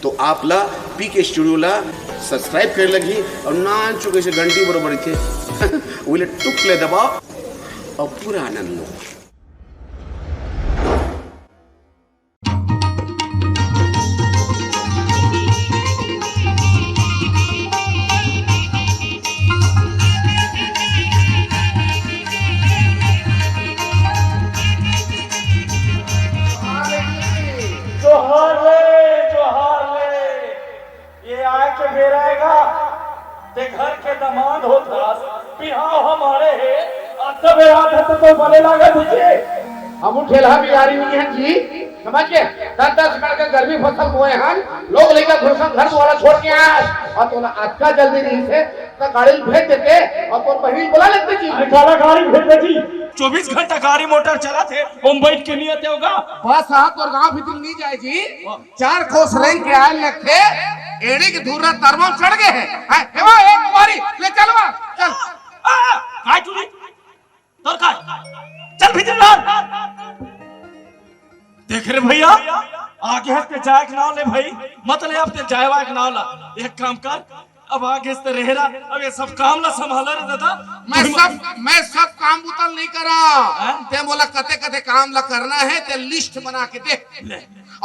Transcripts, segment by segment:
तो आपला पीके स्टुडिओला सबस्क्राईब करायला लगी और नान चुके से घंटी बरोबर इथे उले टुकले दबाव और पूरा आनंद लो। ते घर के दामाद होता बिहाव हमारे है तब याद है तो बने लगा तुझे हम ठेला बिहारी हुई हैं जी समझ के 10-10 मिनट के गर्मी फसल हुए हैं लोग लेकर घुसन घर वाला छोड़ के आए और तो आज का जल्दी नहीं थे तो गाड़ी भेज देते और तो बहिनी बुला लेते जी काला गाड़ी भेज देती 24 घंटा गाड़ी मोटर चला थे मुंबई के नियत होगा बस हाथ और गांव भीतर नहीं जाए जी 4 खोस रेंग के आए लगे एड़ी के धूरा तरमो चढ़ गए हैं हे वो एक कुमारी ले चलवा चल काय तुली तोर काय चल भीतर लाल देख रे भैया आगे हस्ते जाए के नाव ले भाई मत ले अपने जायवा के नाव ला एक काम कर अब आगे से रहेरा अब ये सब काम ला संभाला रे दादा मैं सब काम उतल नहीं करा ते बोला कते कते काम ला करना है ते लिस्ट बना के दे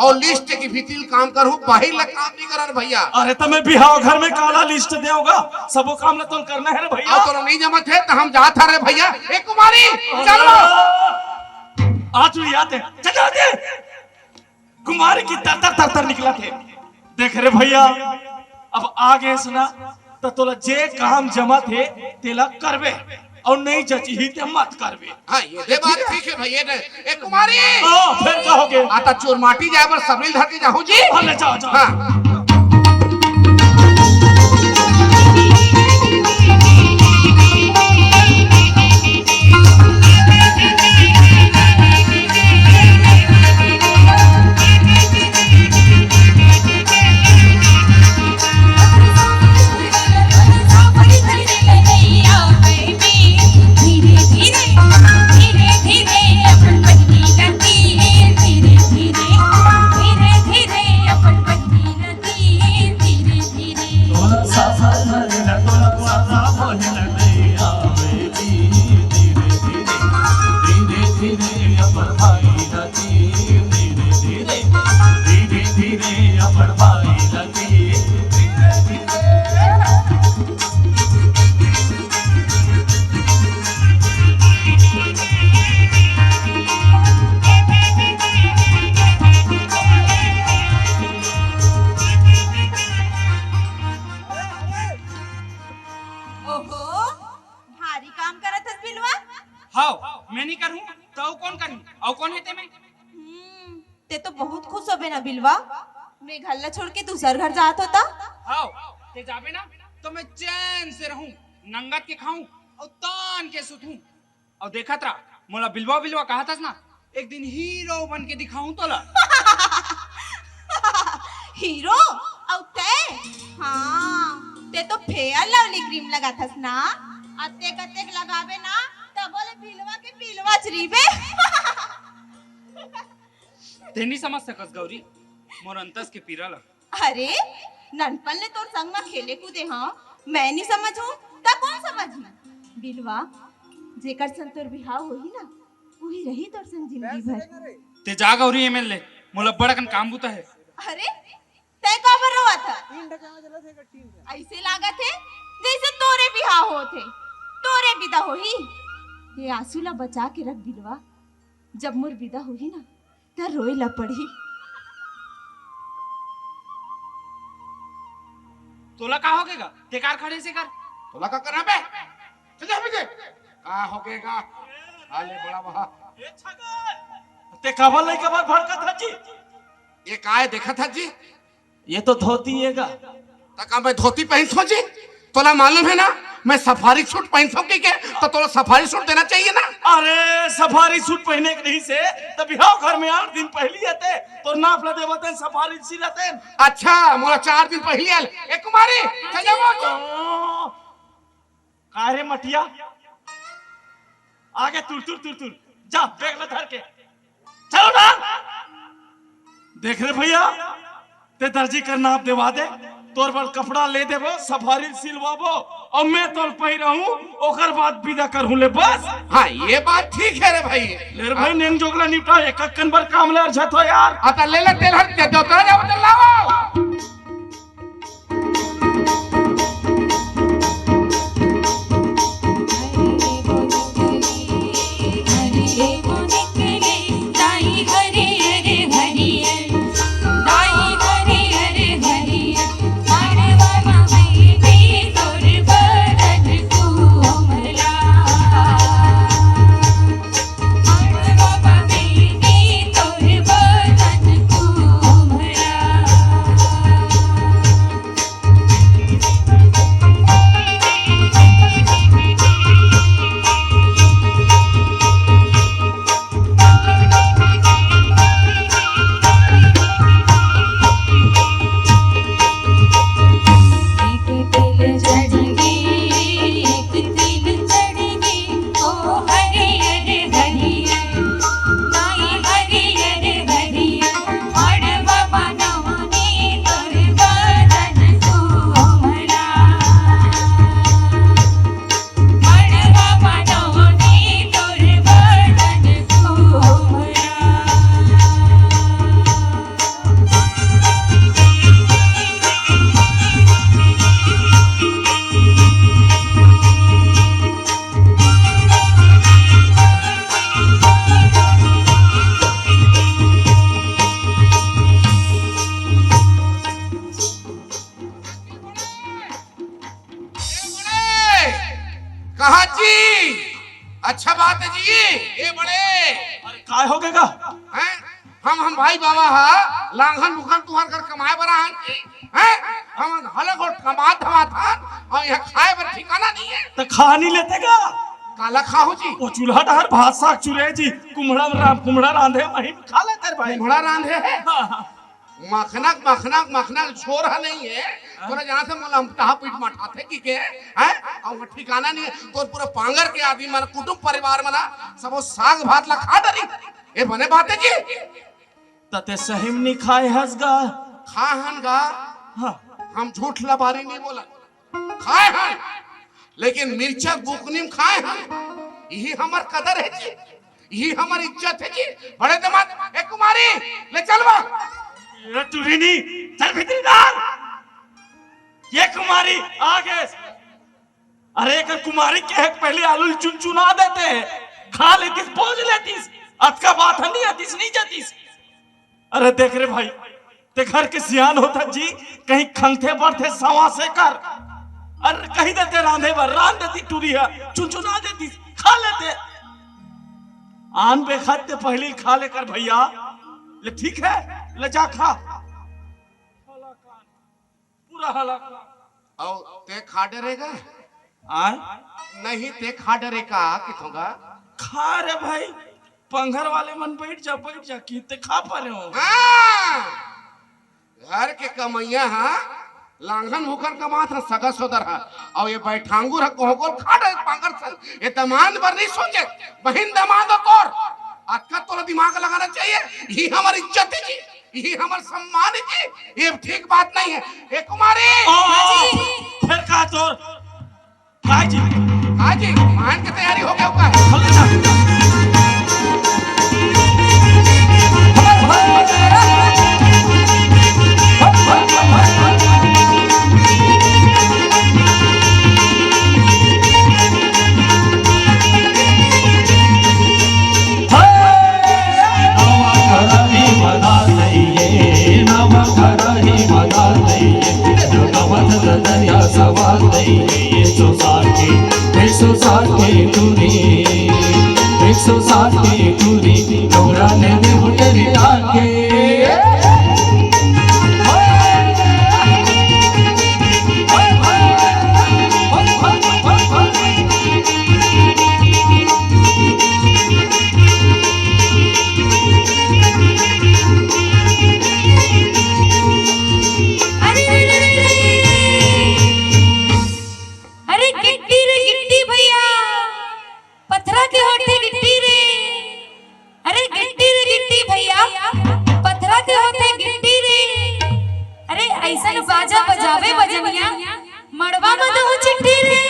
और लिस्ट की भीतिल काम करूं बाहर ला काम नहीं करा भैया अरे तो मैं बिहाव घर में काला लिस्ट देऊंगा सबो काम ला तो करना है रे भैया तो नहीं जमा थे तो हम जात रे भैया ए कुमारी चलो आज याद है चला दे कुमारी की तर निकला थे देख रे भैया अब आगे सुना तो तोला जे काम जमा थे तेला करवे और नहीं जची ही ते मत करवे हां ये बात ठीक है भैया ने ए कुमारी फिर कहोगे आता चोर माटी जाए पर सबरी धर के जाओ जी ले जाओ जाओ हां मैं नहीं करूं तो कौन करूं और कौन है ते में ते तो बहुत खुश होबे ना बिलवा मैं घर छोड़ के दूसर घर जात होता हां ते जाबे ना तो मैं चैन से रहूं नंगत के खाऊं और तान के सुतूं और देखा था मोला बिलवा बिलवा कहा था ना एक दिन हीरो बन के दिखाऊं तोला हीरो और ते हां ते तो फेयर लवली क्रीम लगा थस ना अत्ते कत्ते लगाबे ना तब बोले बिलवा के बिलवा चरीबे ते नहीं समझ सकस गौरी मोर अंतस के पीरा ला अरे ननपल ने तोर संग में खेले कूदे हां मैं नहीं समझू ता कौन समझी बिलवा जेकर संग तोर बिहाव होही ना वही रही तोर संग जिंदगी भर ते जा गौरी एमएलए मोला बड़कन काम बुता है अरे तय काबर रोवा था ऐसे लागत है जैसे तोरे बिहाव होते तोरे विदा होही ये आंसू ला बचा के रख बिलवा जब मोर विदा होही ना त रोए ला पड़ी तोला का होगेगा ते कार खड़े से कर तोला का करना बे चल जा मुझे का होगेगा आले बड़ा वहा ए छगन ते काबर लई काबर भड़का था जी ये काय देखा था जी ये तो धोती हैगा तका मैं धोती पहन सो जी तोला मालूम है ना मैं सफारी सूट पहन सो के तो तोला सफारी सूट देना चाहिए ना अरे सफारी सूट पहने के नहीं से तब बिहाव घर में 8 दिन पहली आते तो नाप ला देवते सफारी सी रहते अच्छा मोला 4 दिन पहले आल ए कुमारी चल जाओ कारे मटिया आगे तुर तुर तुर तुर जा बैग में धर के चलो ना देख रहे भैया ते दर्जी कर नाप देवा दे, तोर पर कपड़ा ले देबो, सफारी सिलवाबो और मैं तोर पहिरहूं, ओकर बाद विदा करहूं ले बस। हाँ ये बात ठीक है रे भाई। ले रे भाई नेंग जोगला निपटा, एक कन बर काम ले अर्झत हो यार। आता ले ले तेल हट दे तो जाओ चलाओ। कहा जी? अच्छा बात है जी। ये बड़े अरे काय हो गएगा? हैं? हम भाई बाबा हा लांघन मुखन तुहर कर कमाए बरा हैं? हम हलक और कमा धमा था और यहाँ खाए बर ठिकाना नहीं है। तो खा नहीं लेते का? काला खाओ जी। वो चूल्हा डहर भात साग चुरे जी, कुम्हड़ा रांधे वही खा लेते भाई। कुम्हड़ा रांधे है, हाँ। मखना छोर है नहीं है। तोरा जहाँ से मोला हम पीट मठाते की के हैं और ठिकाना नहीं है। तो पूरा पांगर के आदमी मन कुटुंब परिवार मना सब साग भात ला खा डरी। ये बने बात है जी। तते सहिम नहीं खाए हंसगा खा हन गा। हाँ। हम झूठ लबारी नहीं बोला, खाए हन लेकिन मिर्चा बुकनीम खाए हन। यही हमार कदर है जी, यही हमारी इज्जत है जी। बड़े दमाद ए कुमारी ले चल बा। टुरीनी चल भीतर डाल। ये कुमारी आगे। अरे एक कुमारी के पहले आलू चुनचुना देते खा लेतीस बोझ लेतीस, अतका बात नहीं आतीस नहीं जातीस। अरे देख रे भाई ते घर के सियान होता जी, कहीं खंगथे बढ़ते सवा से कर। अरे कहीं देते रांधे बर रांध देती टूरिया चुनचुना देती खा लेते। आन बेखाते पहले खा लेकर भैया ले ठीक है ले जा खा। पूरा हलाक और ते खा डरेगा आए नहीं? ते खा डरेगा किथोगा? खा रे भाई पंघर वाले मन बैठ जा की ते खा पा रहे हो। घर के कमैया हा लांघन होकर कमात है सगा सोदर है और ये बैठांगुर है कोहकोल खाड़ पांगर सन। ये दमाद पर नहीं सोचे बहन दमाद तोर अक्का तोरा दिमाग लगाना चाहिए। ये हमारी इज्जत है जी, ये हमारा सम्मान है जी। ये ठीक बात नहीं है। ए कुमारी फिर कहा तोर काय जी? हाँ जी मान की तैयारी हो गया होगा। पत्थरा के होठे गिट्टी रे। अरे गिट्टी रे गिट्टी भैया ऐसन बाजा बजावे बजनिया मड़वा मदहु चिट्ठी रे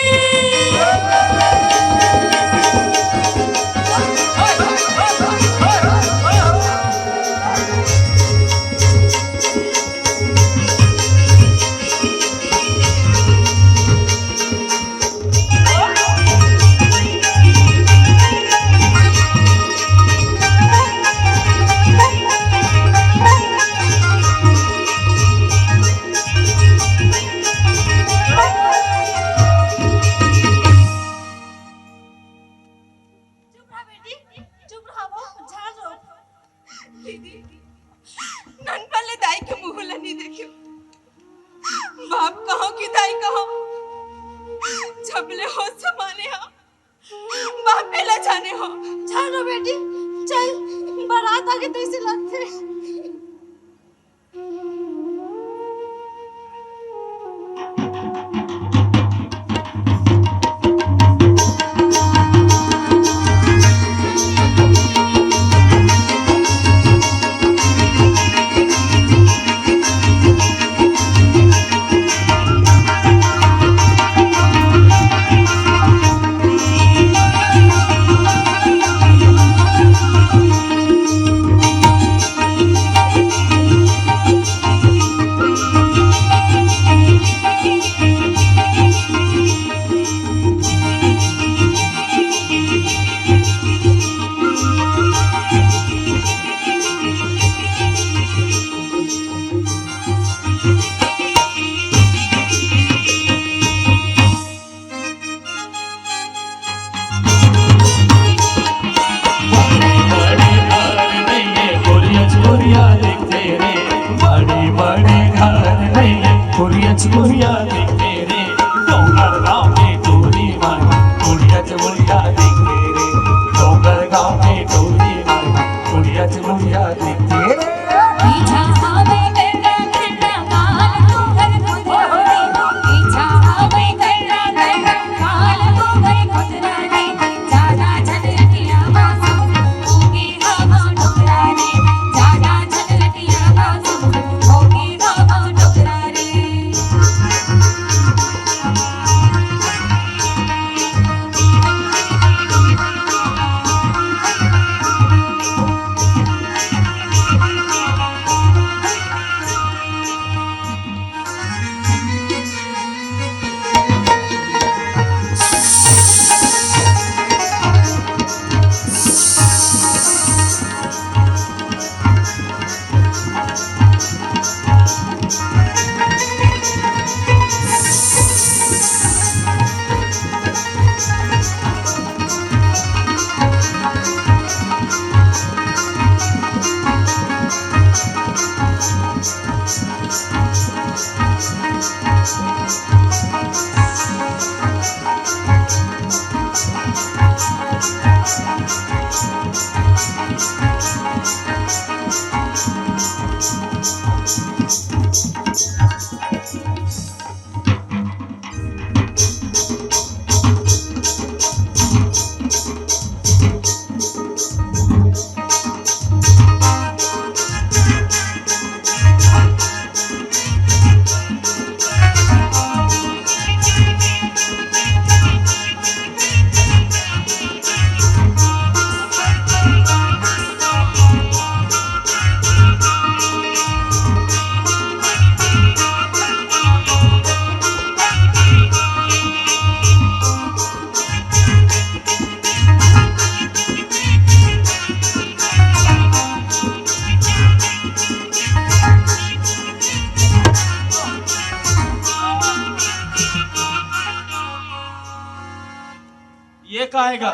ये काहेगा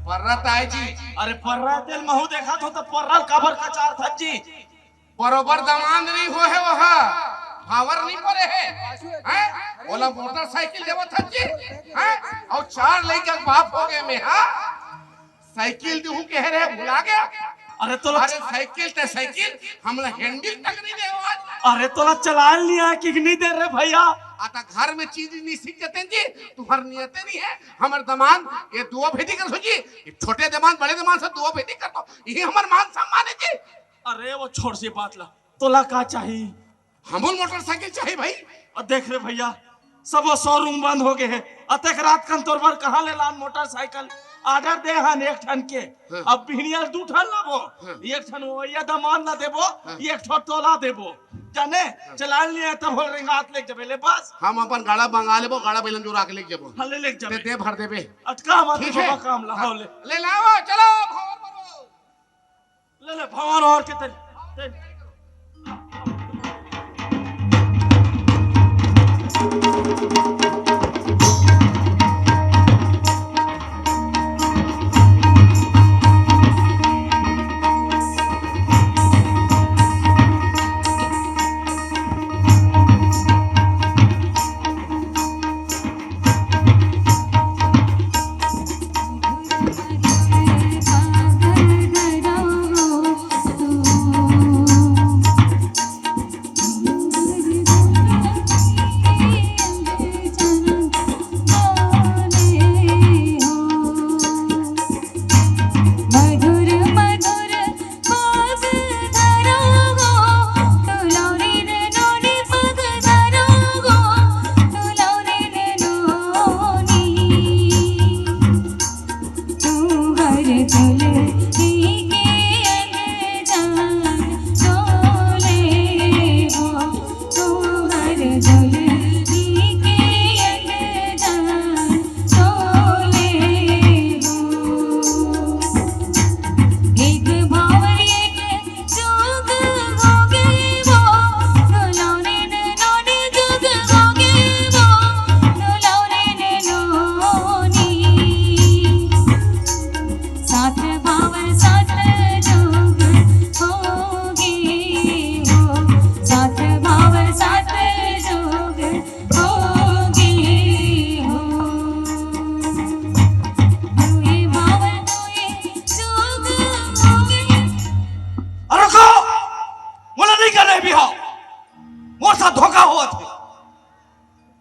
पर्रत आहे जी अरे पर्रा तेल महू देखा तो पर्रा काबर का चार था जी बरोबर दमांद नहीं हो है वहा पावर नहीं पड़े है हैं ओला मोटरसाइकिल देवत था जी हैं और 4 लड़का बाप हो गए में हां साइकिल दूं कह रहे भुला गया अरे तो अरे साइकिल हमला हैंडल तक नहीं दे अरे तोला चलान लिया कि नहीं दे रहे भैया आता घर में चीज नहीं सीख जाते जी तुम्हार नियत नहीं है हमर दमान ये दुआ भेदी कर सोची छोटे दमान बड़े दमान से दुआ भेदी कर दो ये हमर मान सम्मान है जी अरे वो छोड़ से बात ला तोला का चाहिए हमोल मोटरसाइकिल चाहिए भाई। और देख रे भैया सब शोरूम बंद हो गए हैं। अतक रात कन तोर बर कहाँ ले लान मोटरसाइकिल ऑर्डर दे हन एक ठन के। अब बिहनिया 2 ठन लाबो, एक ठन वो ये दमान ना देबो, एक ठो तोला देबो जाने चला लिए तब हो रेंगात ले जबे ले बस। हम अपन गाड़ा मंगा लेबो, गाड़ा बेलन जोरा के ले जबो। हले ले जबे दे भर देबे। अटका मत ठीक है। काम लाओ ले ले लाओ चलो भवन बनो। ले भवन और के तेरे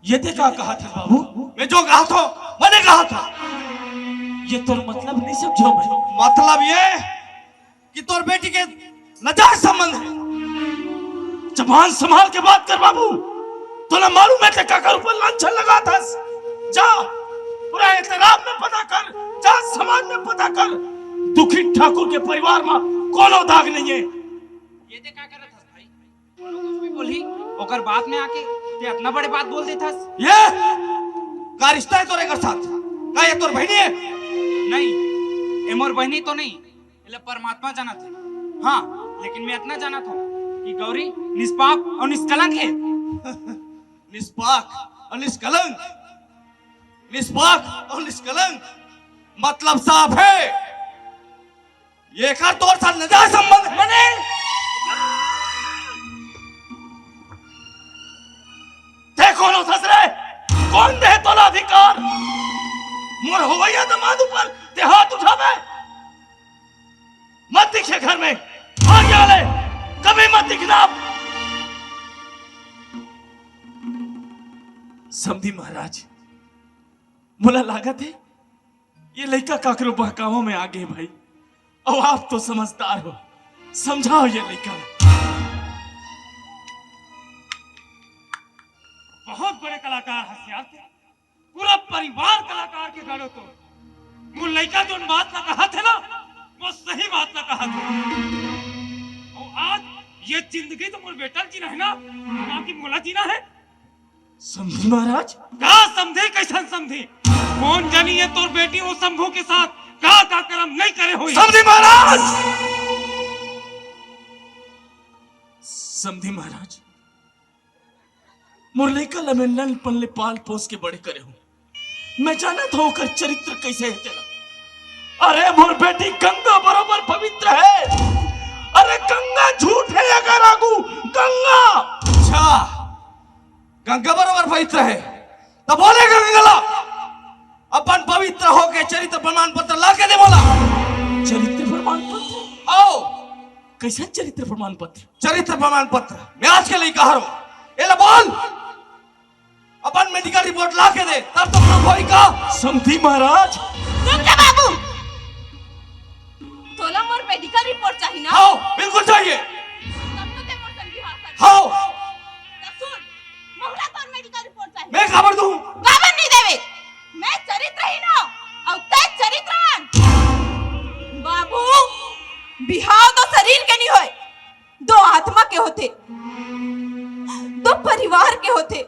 ये देखा कहा था बाबू, मैं जो कहा था मैंने कहा था। ये तोर मतलब नहीं समझो भाई। मतलब ये कि तोर बेटी के नाजायज संबंध है। जबान संभाल के बात कर बाबू। तो ना मालूम है कि काकर ऊपर लांछन लगा था। जा पूरा एहतराम में पता कर, जा समाज में पता कर। दुखी ठाकुर के परिवार में कोनो दाग नहीं है। ये देखा कर था भाई, कुछ भी बोली ओकर बात में आके ते इतना बड़े बात बोल देथस। ये का रिश्ता है तोरे के साथ? का ये तोर बहनी है? नहीं, ये मोर बहनी तो नहीं, ये परमात्मा जाना थे। हाँ, लेकिन मैं इतना जाना था कि गौरी निष्पाप और निष्कलंक है। निष्पाक और निष्कलंक, निष्पाक और निष्कलंक मतलब साफ है। ये कर तोर साथ नाजायज संबंध बने। कौन हो ससरे? कौन दे तोला अधिकार? मोर होवैया दमाद ऊपर ते हाथ उठावे। मत दिखे घर में, आ गया ले, कभी मत दिखना। समधी महाराज, मोला लागत है ये लड़का काकरो बहकावों में आ गए भाई। और आप तो समझदार हो, समझाओ ये लड़का। बहुत बड़े कलाकार हथियार थे, पूरा परिवार कलाकार के गाड़ो। तो वो लड़का जो बात ना कहा थे ना, वो सही बात ना कहा था। और आज ये जिंदगी तो मोर बेटा जीना है ना, बाकी मोला जीना है। समझी महाराज? का समझे कैसन समझी? कौन जानी है तोर बेटी वो शंभू के साथ का कर्म नहीं करे हुई। समझी महाराज? समझी महाराज, मुरली का लमेलन पल्ले पाल पोस के बड़े करे हूं। मैं जाना था होकर चरित्र कैसे है तेरा। अरे मोर बेटी गंगा बराबर पवित्र है। अरे गंगा झूठ है अगर आगू गंगा। अच्छा, गंगा बराबर पवित्र है तो बोले गंगला अपन पवित्र होके चरित्र प्रमाण पत्र ला के दे। बोला चरित्र प्रमाण पत्र? आओ, कैसा चरित्र प्रमाण पत्र? चरित्र प्रमाण पत्र मैं आज के लिए कहा रहा हूं। ये बोल, अपन मेडिकल रिपोर्ट ला के दे, तब तो प्रूफ होगा। समझी महाराज? रुक जा बाबू, तोला मोर मेडिकल रिपोर्ट चाहिए ना? हाँ बिल्कुल चाहिए। तब तो ते मोर संगी हाथ कर। हाँ तोर मेडिकल रिपोर्ट चाहिए। मैं खबर दूं। खबर नहीं देवे। मैं चरित्रहीन हूं और तै चरित्रवान। बाबू बिहाव तो शरीर के नहीं होए, दो आत्मा के होते, दो परिवार के होते,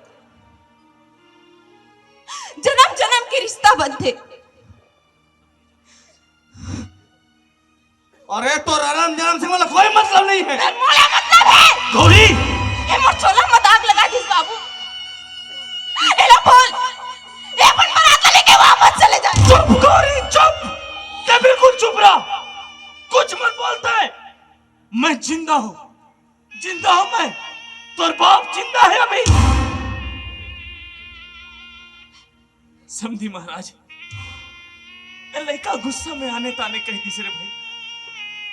जन्म जन्म के रिश्ता बनते। अरे तो रनम जन्म से मतलब कोई मतलब नहीं है। मोला मतलब है गौरी, ये मोर छोला मत आग लगा दिस बाबू। ए लो बोल, ये अपन मराठा लेके वापस चले जाए। चुप गौरी चुप, क्या बिल्कुल चुप रहा, कुछ मत बोलता है। मैं जिंदा हूं, जिंदा हूं मैं, तोर बाप जिंदा है अभी। समझी महाराज, लड़का गुस्सा में आने ताने कह दी रे भाई,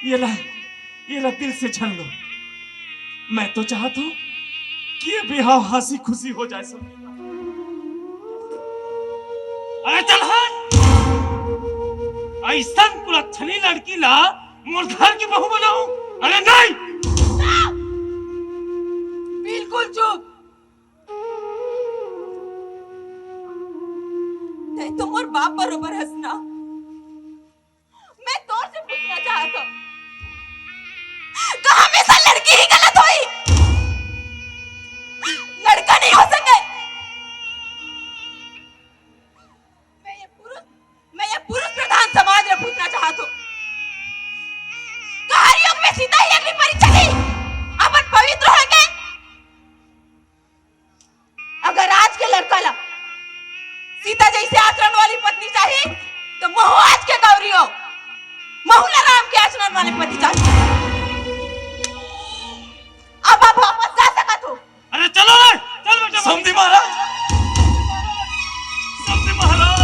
ये ला दिल से झल लो। मैं तो चाहता हूं कि ये बिहाव हंसी खुशी हो जाए सब। अरे चल हट, ऐसा कुलच्छनी लड़की ला मोर घर की बहू बनाऊं? अरे नहीं, बिल्कुल चुप। नहीं तुम और बाप बरोबर हंसना। मैं तोर से पूछना चाहता हूं, कहा हमेशा लड़की ही गलत हुई, लड़का नहीं हो सके? मैं ये पुरुष प्रधान समाज में पूछना चाहता हूं, हर युग में सीता ही अगली परीक्षा थी, अपन पवित्र हो गए। अगर आज के लड़का ला सीता जैसे आचरण वाली पत्नी चाहिए तो महू आज के गौरी हो, महूला राम के आचरण वाले पति चाहिए। अब आप वापस जा सकत हो। अरे चलो रे, चल बेटा। समझी महाराज, समझी महाराज,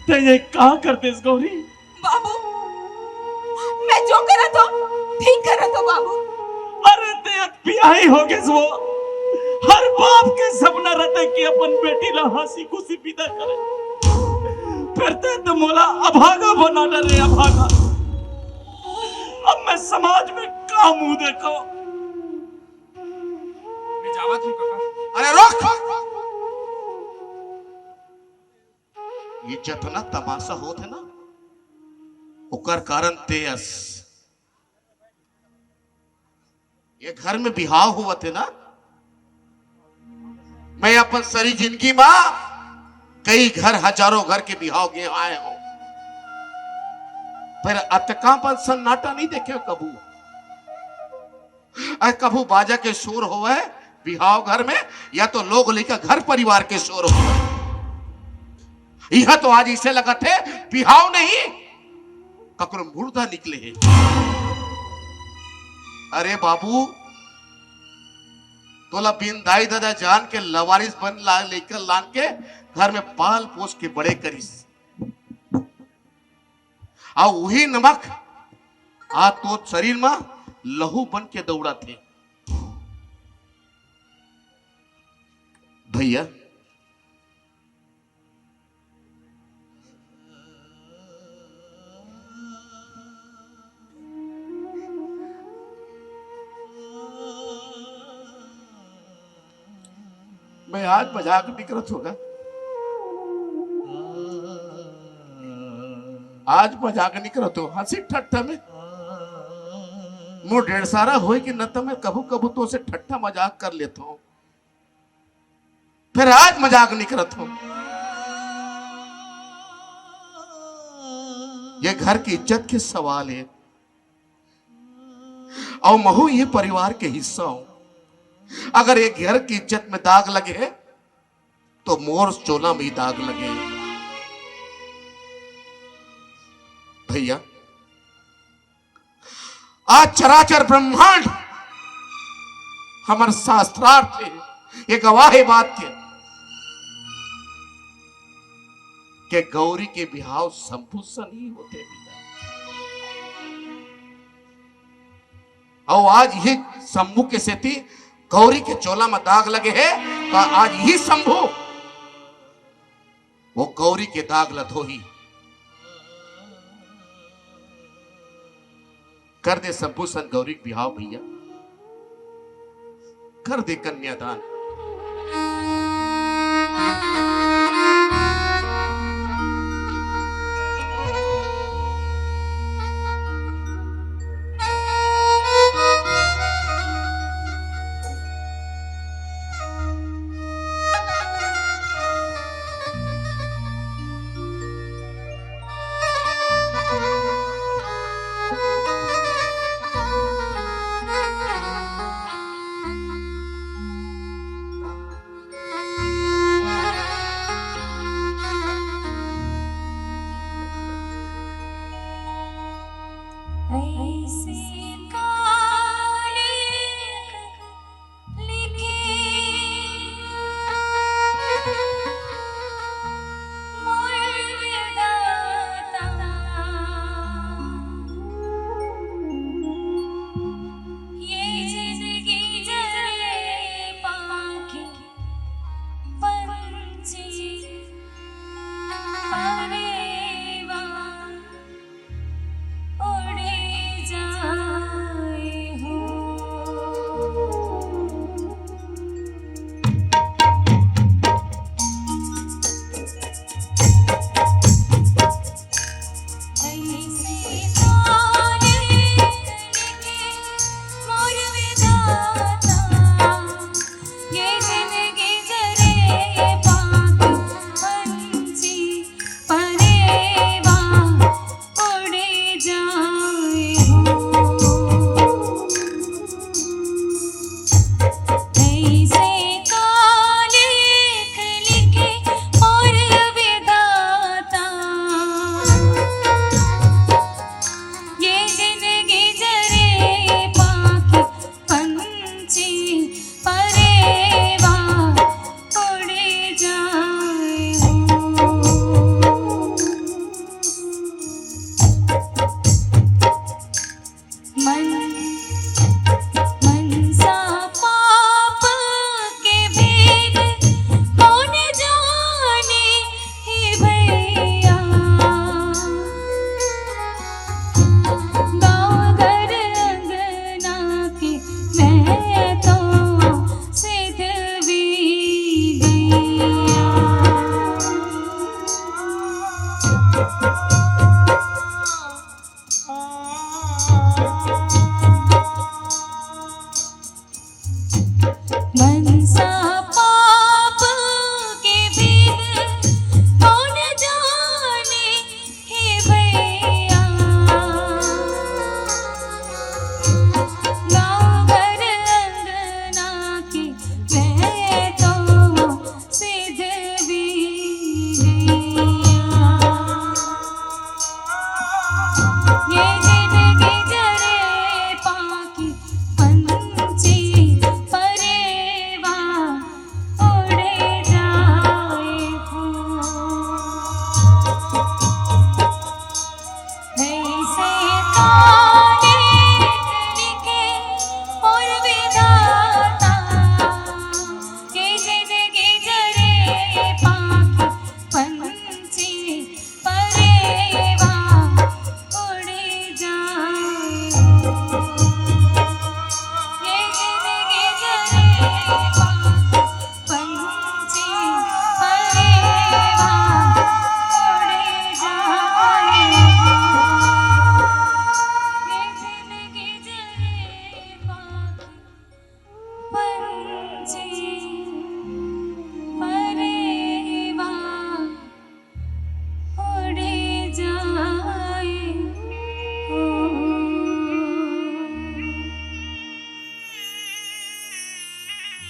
ते ये कहा करते इस गौरी? बाबू मैं जो करत हो ठीक करत हो बाबू। अरे ते ब्याही हो गए वो, हर बाप के सपना रहते कि अपन बेटी ला हंसी खुशी विदा करे, फिर ते तो मोला अभागा बना डरे अभागा। अब मैं समाज में का मुंह देखो? मैं जावत हूं काका। अरे रोक, ये जितना तमाशा होत है ना, ओकर कारण तेयस ये घर में बिहाव हुआ थे ना। मैं अपन सारी जिंदगी में कई घर, हजारों घर के बिहाव गए आए हूं, पर अतकापन सन्नाटा नहीं देखे कबू। कबू बाजा के शोर हुआ है बिहाव घर में, या तो लोग लेकर घर परिवार के शोर हुआ है। यह तो आज इसे लगा थे बिहाव नहीं, ककरो मुर्दा निकले हैं। अरे बाबू, तोला बिन दाई दादा जान के लवारिस बन लेकर लान के घर में पाल पोस के बड़े करीस, और वही नमक आ तो शरीर में लहू बन के दौड़ा थे। भैया मैं आज मजाक निकलत होगा, आज मजाक निकलत हो हंसी ठट्ठा में मुंह ढेर सारा होए कि न तो मैं कबू कबू तो से ठट्ठा मजाक कर लेता हूं, फिर आज मजाक निकलत हो। ये घर की इज्जत के सवाल है, और महू ये परिवार के हिस्सा हूं। अगर एक घर की इज्जत में दाग लगे तो मोर चोला में ही दाग लगे। भैया आज चराचर ब्रह्मांड हमारे शास्त्रार्थ है, ये गवाह है बात के कि गौरी के बिहाव शंभू से नहीं होते भैया। और आज ये शंभू के सेती गौरी के चोला में दाग लगे हैं, तो आज ही शंभू वो गौरी के दाग लथो ही कर दे। शंभू सन गौरी बिहाव भैया, कर दे कन्यादान।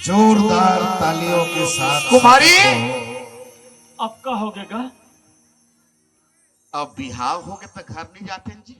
जोरदार तालियों के साथ कुमारी अब का हो गएगा? अब बिहाव हो गए तो घर नहीं जाते हैं जी।